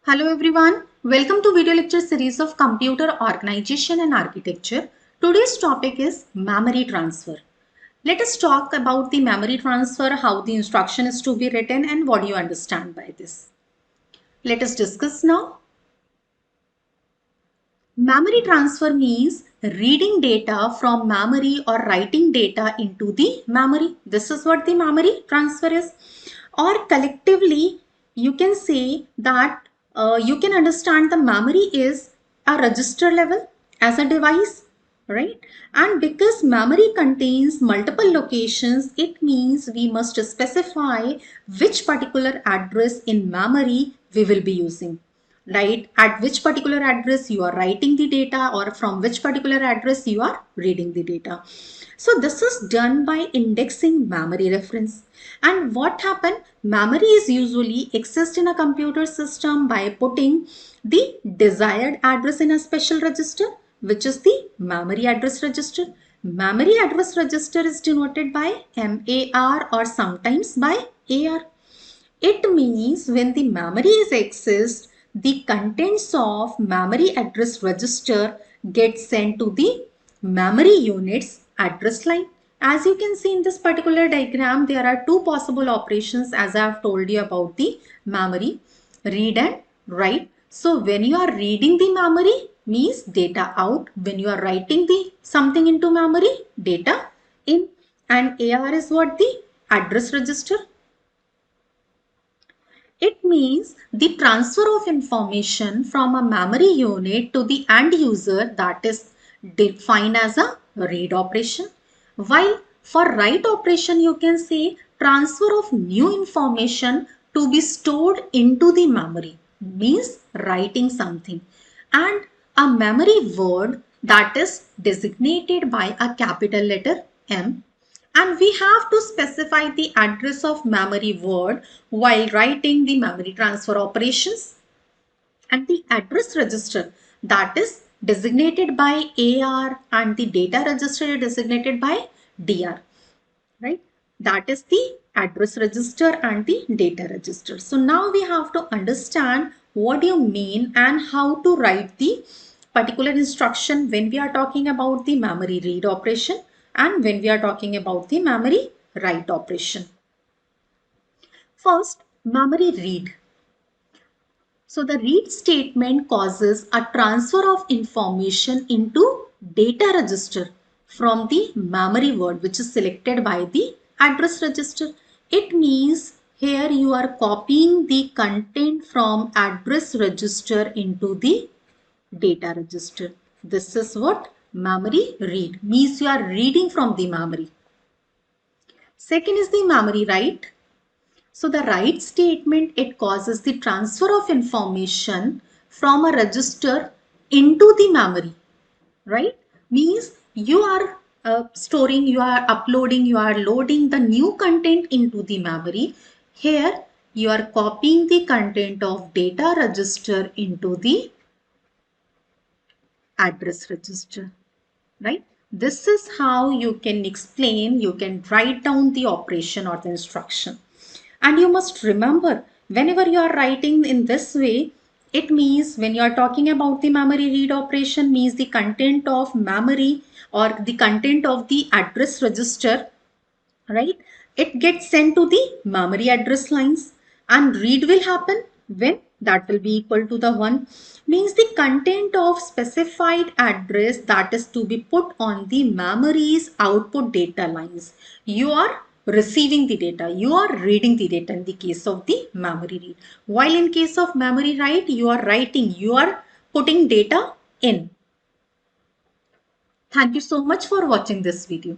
Hello everyone, welcome to video lecture series of Computer Organization and Architecture. Today's topic is memory transfer. Let us talk about the memory transfer, how the instruction is to be written and what you understand by this. Let us discuss now. Memory transfer means reading data from memory or writing data into the memory. This is what the memory transfer is. Or collectively, you can say that you can understand the memory is a register level as a device, right? And because memory contains multiple locations, it means we must specify which particular address in memory we will be using. Right, at which particular address you are writing the data or from which particular address you are reading the data. So this is done by indexing memory reference. And what happened? Memory is usually accessed in a computer system by putting the desired address in a special register, which is the memory address register. Memory address register is denoted by MAR or sometimes by AR. It means when the memory is accessed, the contents of memory address register get sent to the memory unit's address line. As you can see in this particular diagram, there are two possible operations as I have told you about the memory, read and write. So when you are reading the memory means data out. When you are writing the something into memory, data in. And AR is what? The address register. It means the transfer of information from a memory unit to the end user, that is defined as a read operation. While for write operation, you can say transfer of new information to be stored into the memory, means writing something. And a memory word that is designated by a capital letter M, and we have to specify the address of memory word while writing the memory transfer operations. And the address register that is designated by AR and the data register is designated by DR, right? That is the address register and the data register. So now we have to understand what you mean and how to write the particular instruction when we are talking about the memory read operation and when we are talking about the memory write operation. First, memory read. So the read statement causes a transfer of information into data register from the memory word which is selected by the address register. It means here you are copying the content from address register into the data register. This is what memory read means. You are reading from the memory. Second is the memory write. So the write statement, it causes the transfer of information from a register into the memory, right? Means you are storing, you are uploading, you are loading the new content into the memory. Here you are copying the content of data register into the address register, right? This is how you can explain, you can write down the operation or the instruction. And you must remember, whenever you are writing in this way, it means when you are talking about the memory read operation means the content of memory or the content of the address register, right? It gets sent to the memory address lines and read will happen when that will be equal to the 1 means the content of specified address that is to be put on the memory's output data lines. You are receiving the data, you are reading the data in the case of the memory read. While in case of memory write, you are writing, you are putting data in. Thank you so much for watching this video.